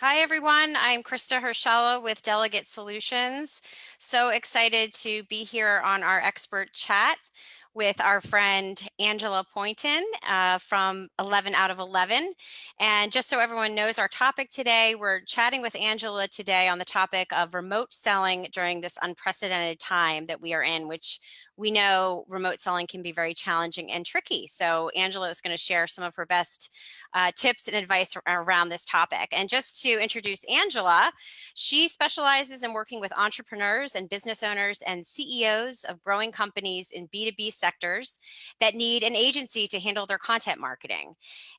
Hi, everyone. I'm Krista Herschella with Delegate Solutions. So excited to be here on our expert chat with our friend Angela Pointon from 11 out of 11. And just so everyone knows our topic today, we're chatting with Angela today on the topic of remote selling during this unprecedented time that we are in, which we know remote selling can be very challenging and tricky. So Angela is going to share some of her best tips and advice around this topic. And just to introduce Angela, she specializes in working with entrepreneurs and business owners and CEOs of growing companies in B2B sectors that need an agency to handle their content marketing.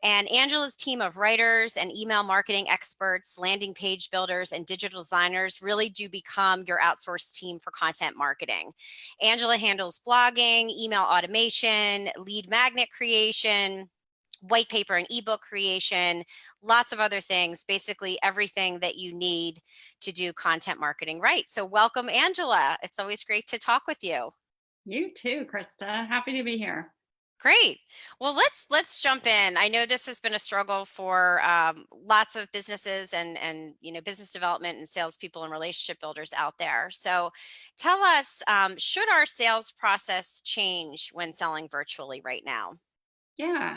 And Angela's team of writers and email marketing experts, landing page builders, and digital designers really do become your outsourced team for content marketing. Angela handles blogging, email automation, lead magnet creation, white paper and ebook creation, lots of other things, basically everything that you need to do content marketing right. So welcome, Angela. It's always great to talk with you. You too, Krista. Happy to be here. Great. Well, let's jump in. I know this has been a struggle for lots of businesses and business development and salespeople and relationship builders out there. So, tell us, should our sales process change when selling virtually right now? Yeah.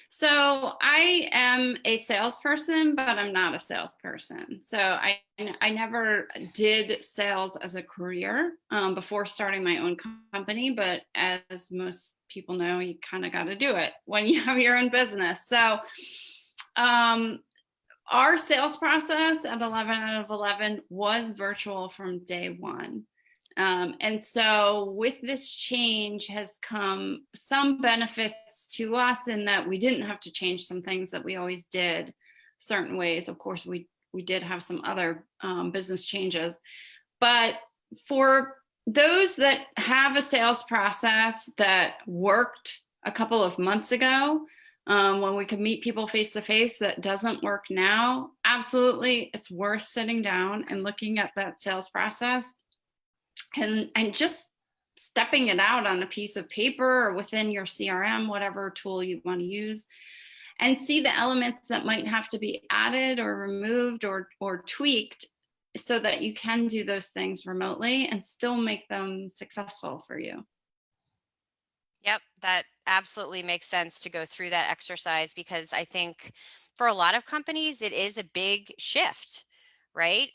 So I am a salesperson, but I'm not a salesperson. So I never did sales as a career before starting my own company. But as most people know, you kind of got to do it when you have your own business. So um, our sales process at 11 out of 11 was virtual from day one. And so with this change has come some benefits to us in that we didn't have to change some things that we always did certain ways. Of course, we did have some other business changes, but for those that have a sales process that worked a couple of months ago, when we could meet people face to face, that doesn't work now, absolutely, it's worth sitting down and looking at that sales process and just stepping it out on a piece of paper or within your CRM, whatever tool you want to use, and see the elements that might have to be added or removed or tweaked so that you can do those things remotely and still make them successful for you. Yep, that absolutely makes sense to go through that exercise because I think for a lot of companies it is a big shift, right?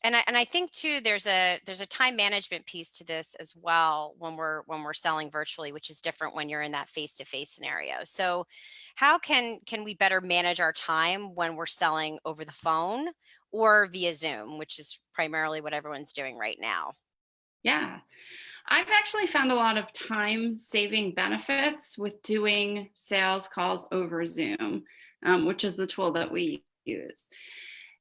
And I think too there's a time management piece to this as well when we're selling virtually, which is different when you're in that face-to-face scenario. So how can we better manage our time when we're selling over the phone or via Zoom, which is primarily what everyone's doing right now? Yeah. I've actually found a lot of time saving benefits with doing sales calls over Zoom, which is the tool that we use.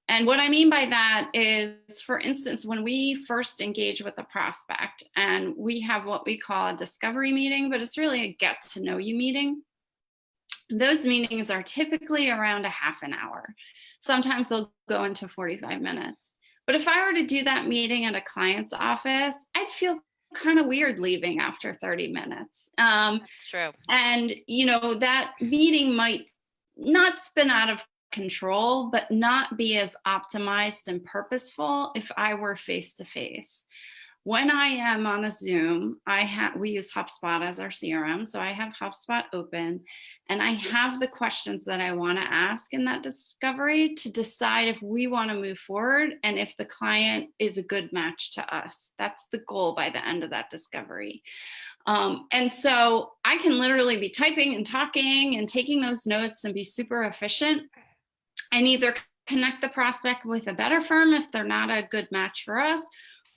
And what I mean by that is, for instance, when we first engage with a prospect and we have what we call a discovery meeting, but it's really a get to know you meeting. Those meetings are typically around a half an hour. Sometimes they'll go into 45 minutes. But if I were to do that meeting at a client's office, I'd feel kind of weird leaving after 30 minutes. That's true. And, that meeting might not spin out of control, but not be as optimized and purposeful if I were face to face. When I am on a Zoom, we use HubSpot as our CRM, so I have HubSpot open, and I have the questions that I want to ask in that discovery to decide if we want to move forward and if the client is a good match to us. That's the goal by the end of that discovery. And so I can literally be typing and talking and taking those notes and be super efficient and either connect the prospect with a better firm if they're not a good match for us,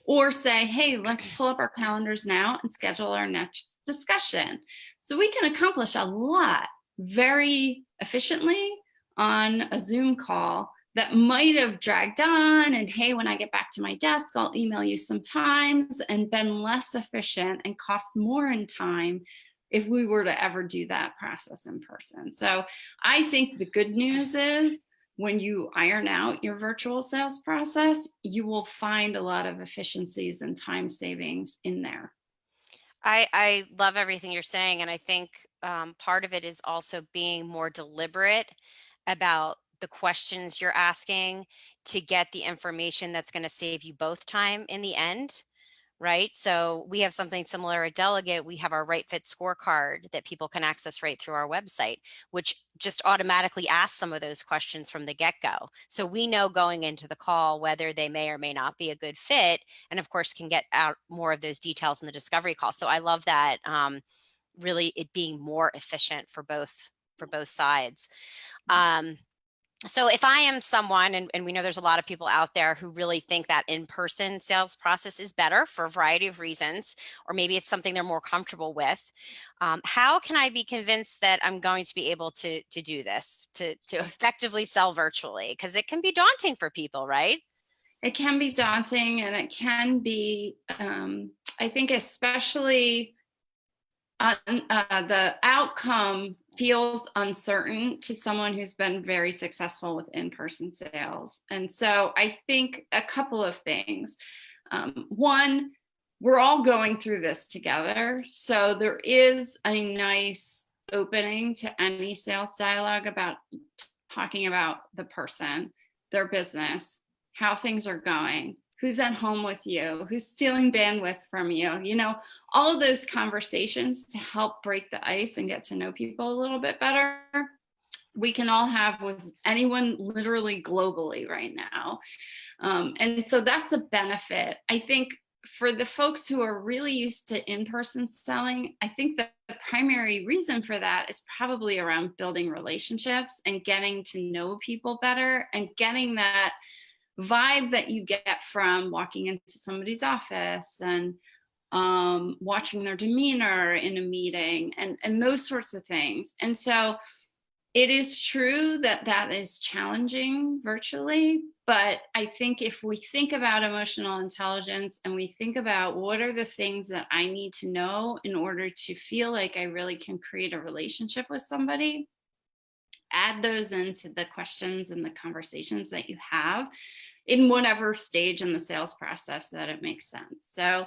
or say, hey, let's pull up our calendars now and schedule our next discussion. So we can accomplish a lot very efficiently on a Zoom call that might have dragged on. And hey, when I get back to my desk, I'll email you some times, and been less efficient and cost more in time if we were to ever do that process in person. So I think the good news is, when you iron out your virtual sales process, you will find a lot of efficiencies and time savings in there. I love everything you're saying, and I think part of it is also being more deliberate about the questions you're asking to get the information that's going to save you both time in the end, right? So we have something similar at Delegate. We have our Right Fit scorecard that people can access right through our website, which just automatically asks some of those questions from the get-go. So we know going into the call whether they may or may not be a good fit, and of course can get out more of those details in the discovery call. So I love that, really it being more efficient for both sides. So if I am someone, and we know there's a lot of people out there who really think that in-person sales process is better for a variety of reasons, or maybe it's something they're more comfortable with, how can I be convinced that I'm going to be able to do this, to effectively sell virtually? Because it can be daunting for people, right? It can be daunting, and it can be, I think, especially the outcome feels uncertain to someone who's been very successful with in-person sales. And so I think a couple of things. One, we're all going through this together. So there is a nice opening to any sales dialogue about talking about the person, their business, how things are going, who's at home with you, who's stealing bandwidth from you, all of those conversations to help break the ice and get to know people a little bit better. We can all have with anyone literally globally right now. And so that's a benefit. I think for the folks who are really used to in-person selling, I think that the primary reason for that is probably around building relationships and getting to know people better and getting that vibe that you get from walking into somebody's office and watching their demeanor in a meeting and those sorts of things. And so it is true that that is challenging virtually, but I think if we think about emotional intelligence and we think about what are the things that I need to know in order to feel like I really can create a relationship with somebody, add those into the questions and the conversations that you have in whatever stage in the sales process that it makes sense. So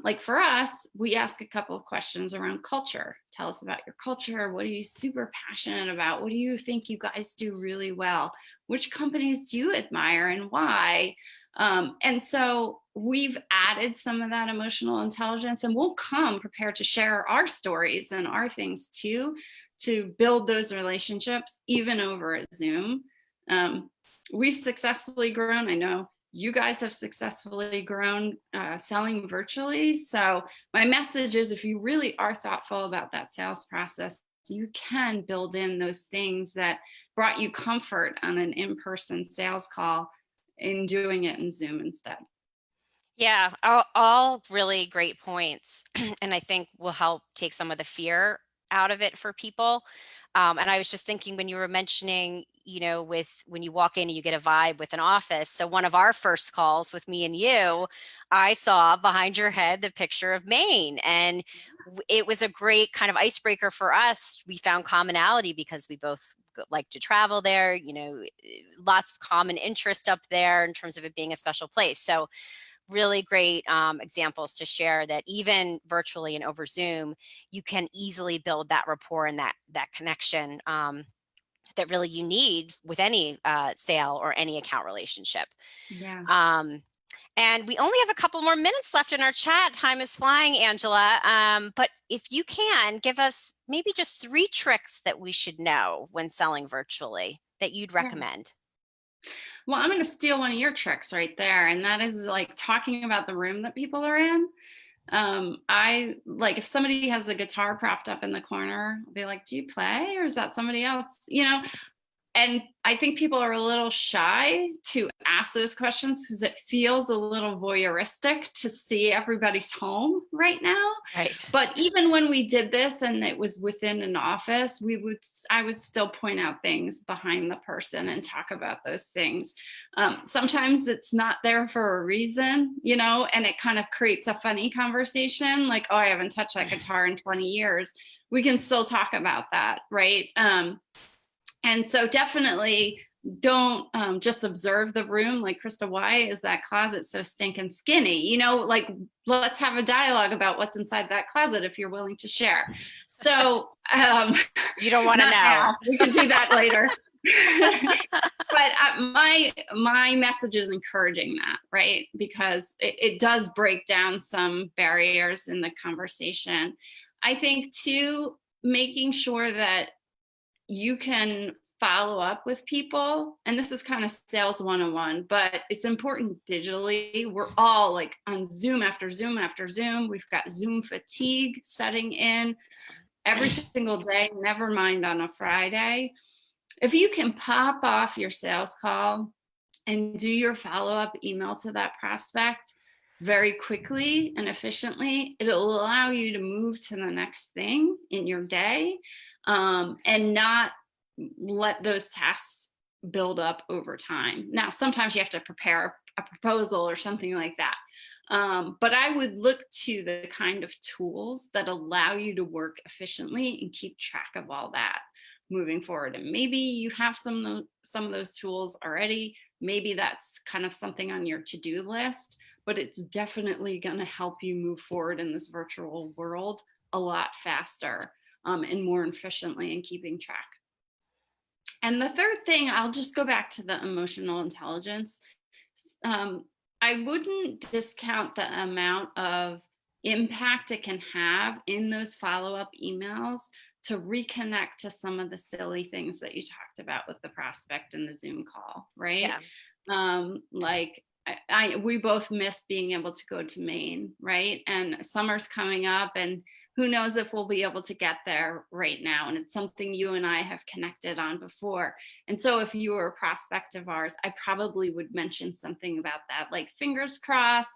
like for us, we ask a couple of questions around culture. Tell us about your culture. What are you super passionate about? What do you think you guys do really well? Which companies do you admire and why? And so we've added some of that emotional intelligence, and we'll come prepared to share our stories and our things too, to build those relationships even over Zoom. We've successfully grown. I know you guys have successfully grown selling virtually. So my message is, if you really are thoughtful about that sales process, you can build in those things that brought you comfort on an in-person sales call in doing it in Zoom instead. Yeah, all really great points. And I think will help take some of the fear out of it for people. And I was just thinking when you were mentioning, with when you walk in and you get a vibe with an office. So one of our first calls with me and you, I saw behind your head the picture of Maine, and it was a great kind of icebreaker for us. We found commonality because we both like to travel there, lots of common interest up there in terms of it being a special place. So really great examples to share that even virtually and over Zoom, you can easily build that rapport and that connection that really you need with any sale or any account relationship. Yeah. And we only have a couple more minutes left in our chat. Time is flying, Angela. But if you can, give us maybe just 3 tricks that we should know when selling virtually that you'd recommend. Well, I'm going to steal one of your tricks right there. And that is like talking about the room that people are in. I like if somebody has a guitar propped up in the corner, I'll be like, do you play or is that somebody else? And I think people are a little shy to ask those questions because it feels a little voyeuristic to see everybody's home right now. Right. But even when we did this and it was within an office, I would still point out things behind the person and talk about those things. Sometimes it's not there for a reason, and it kind of creates a funny conversation like, oh, I haven't touched that guitar in 20 years. We can still talk about that, right? And so definitely don't just observe the room like, Krista, why is that closet so stinking skinny? Like, let's have a dialogue about what's inside that closet if you're willing to share. So you don't want to know. Now. We can do that later. But my message is encouraging that, right? Because it does break down some barriers in the conversation. I think too, making sure that you can follow up with people, and this is kind of sales 101, but it's important digitally. We're all like on Zoom after Zoom after Zoom. We've got Zoom fatigue setting in every single day, never mind on a Friday. If you can pop off your sales call and do your follow-up email to that prospect very quickly and efficiently, it'll allow you to move to the next thing in your day, and not let those tasks build up over time. Now, sometimes you have to prepare a proposal or something like that. But I would look to the kind of tools that allow you to work efficiently and keep track of all that moving forward. And maybe you have some of those tools already. Maybe that's kind of something on your to-do list, but it's definitely going to help you move forward in this virtual world a lot faster, and more efficiently in keeping track. And the third thing, I'll just go back to the emotional intelligence. I wouldn't discount the amount of impact it can have in those follow-up emails to reconnect to some of the silly things that you talked about with the prospect in the Zoom call, right? Yeah. Like we both miss being able to go to Maine, right? And summer's coming up, and who knows if we'll be able to get there right now. And it's something you and I have connected on before. And so if you were a prospect of ours, I probably would mention something about that, like fingers crossed.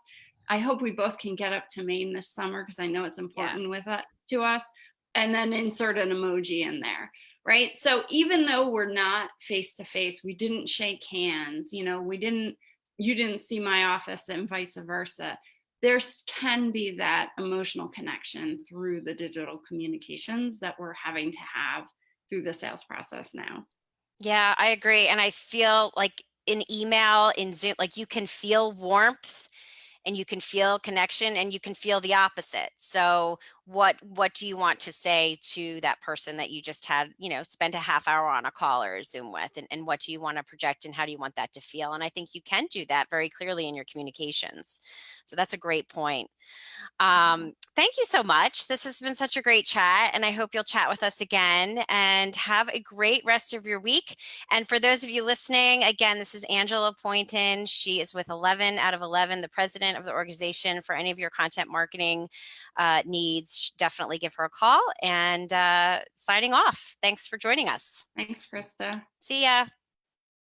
I hope we both can get up to Maine this summer, because I know it's important with it to us. And then insert an emoji in there, right? So even though we're not face to face, we didn't shake hands, you didn't see my office and vice versa. There can be that emotional connection through the digital communications that we're having to have through the sales process now. Yeah, I agree. And I feel like in email, in Zoom, like you can feel warmth and you can feel connection and you can feel the opposite. So what do you want to say to that person that you just had, spent a half hour on a call or a Zoom with, and what do you want to project and how do you want that to feel? And I think you can do that very clearly in your communications. So that's a great point. Thank you so much. This has been such a great chat, and I hope you'll chat with us again, and have a great rest of your week. And for those of you listening, again, this is Angela Pointon. She is with 11 out of 11, the president of the organization. For any of your content marketing needs, definitely give her a call. And signing off. Thanks for joining us. Thanks, Krista. See ya.